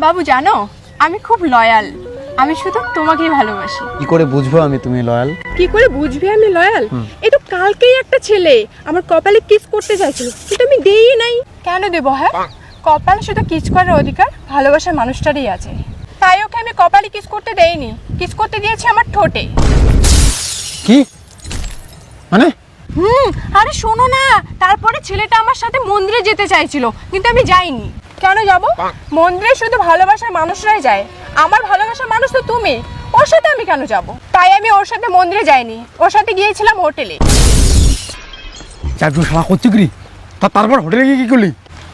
বাবু জানো, আমি খুব লয়াল। আমি শুধু তোমাকেই ভালোবাসি। কি করে বুঝবো আমি তুমি লয়াল? কি করে বুঝবি আমি লয়াল? এই তো কালকেই একটা ছেলে আমার কপালে কিস করতে চাইছিল, কিন্তু আমি দেই নাই। কেন দেবো? হ্যাঁ, কপালে শুধু কিস করার অধিকার ভালোবাসার মানুষটারই আছে, তাই ওকে আমি কপালে কিস করতে দেইনি। কিস করতে দিয়েছি আমার ঠোঁটে। কি মানে? আরে শোনো না, তারপরে ছেলেটা আমার সাথে মন্দিরে যেতে চাইছিল, কিন্তু আমি যাইনি। কেন যাব? মন্দিরে শুধু ভালোবাসার মানুষরাই যায়, আমার ভালোবাসার মানুষ তো তুমি। ওর সাথে আমি কেন যাব? তাই আমি ওর সাথে মন্দিরে যাইনি, ওর সাথে গিয়েছিলাম হোটেলে। চারজন শালা করছে কি? তারপর হোটেলে গিয়ে কি করলি?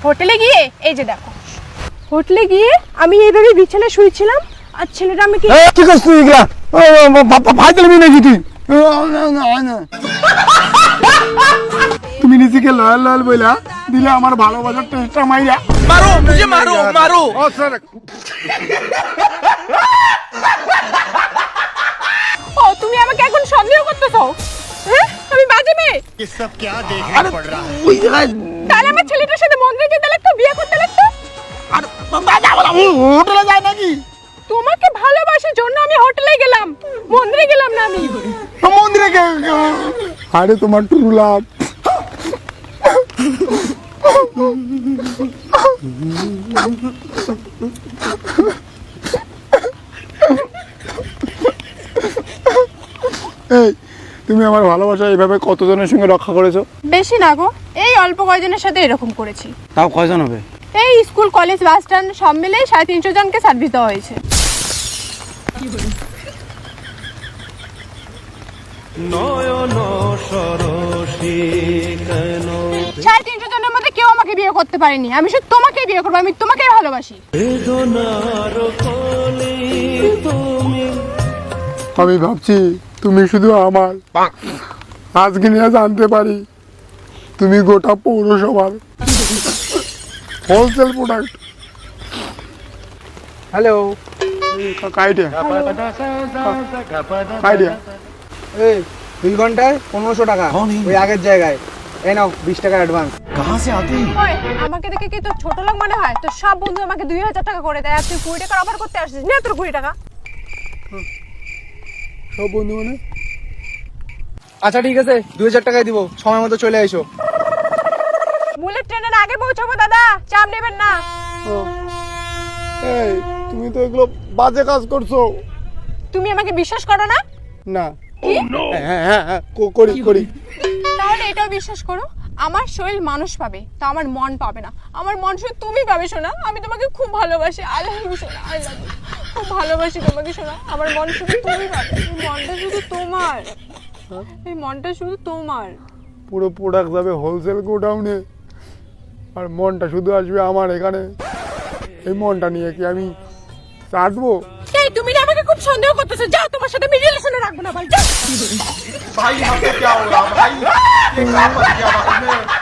হোটেলে গিয়ে এই যে দেখো, হোটেলে গিয়ে আমি এইভাবে বিছানায় শুয়েছিলাম, আর ছেলেটা আমাকে কি করছিস তুই এগুলা? ভাই দিলবি নাকি তুই? তুমি নিজেকে লয়াল লয়াল বইলা দিলে আমার ভালোবাসার টেস্টটা মাইরা। मारो मुझे, मारो मारो। ও তুমি আমাকে এখন সন্দেহ করতেছো? হ্যাঁ, আমি বাজে মেয়ে? ये सब क्या देखना पड़ रहा है? ওই জায়গায় তাহলে আমার ছেলেটার সাথে মন্দিরে যেতে লাগতো, বিয়ে করতে লাগতো। আর হোটেলে যায় নাকি? তোমাকে ভালোবাসার জন্য আমি হোটেলে গেলাম, মন্দিরে গেলাম না। আমি মন্দিরে আরে তোমার ট্রু লাভ। এই তুমি আমার ভালোবাসা এইভাবে কতজনের সঙ্গে রক্ষা করেছো? বেশি না গো, এই অল্প কয়েকজনের সাথে এরকম করেছি। তাও কয়জন হবে? এই স্কুল, কলেজ, বাস স্ট্যান্ড সব মিলে 350 জনকে সার্ভিস দেওয়া হয়েছে। 350 জনের মধ্যে কেউ আমাকে বিয়ে করতে পারেনি। আমি শুধু তোমাকেই বিয়ে করবো, আমি তোমাকেই ভালোবাসি। আমি ভাবছি তুমি শুধু আমার, আজকে নিয়ে জানতে পারি তুমি গোটা পৌরসভার হোলসেল প্রোডাক্ট। হ্যালো কাইডিয়া কাইডিয়া। এই 2 ঘন্টায় 1500 টাকা ওই আগের জায়গায়। এই নাও 20 টাকা অ্যাডভান্স। ওই, আমাকে দেখে কি তোর ছোট লোক মনে হয়? তোর সব বন্ধু আমাকে 2000 টাকা করে দেয়, আর তুই 20 টাকা অফার করতে আসছিস। নে তোর 20 টাকা। সব বন্ধু মানে? আচ্ছা ঠিক আছে, 2000 টাকায় দিব, সময় মতো চলে এসো। বুলেট ট্রেনের আগে পৌঁছাবো দাদা, চাপ নেবেন না। এই তুমি তো এগুলো বাজে কাজ করছো। তুমি আমাকে বিশ্বাস করো না? না হ্যাঁ হ্যাঁ হ্যাঁ করি করি। তাহলে এটাও বিশ্বাস করো, আমার শরীর মানুষ পাবে, তা আমার মন পাবে না। আমার মন শুধু তুমি পাবে শোনা। আমি তোমাকে খুব ভালোবাসি। আই লাভ ইউ সোনা, আই লাভ ইউ। খুব ভালোবাসি তোমাকে শোনা। আমার মন শুধু তুমি পাবে, এই মনটা শুধু তোমার, এই মনটা শুধু তোমার। পুরো প্রোডাক্ট যাবে হোলসেল গোডাউনে, আর মনটা শুধু আসবে আমার এখানে। এই মনটা নিয়ে কি আমি চাটবো? এই তুমি না আমাকে খুব সন্দেহ করতেছো? যাও, তোমার সাথে আমি রিলেশনে রাখবো না ভাই, যাও। भाई यहाँ पे क्या हो रहा है भाई? ये क्या बन गया भाई में?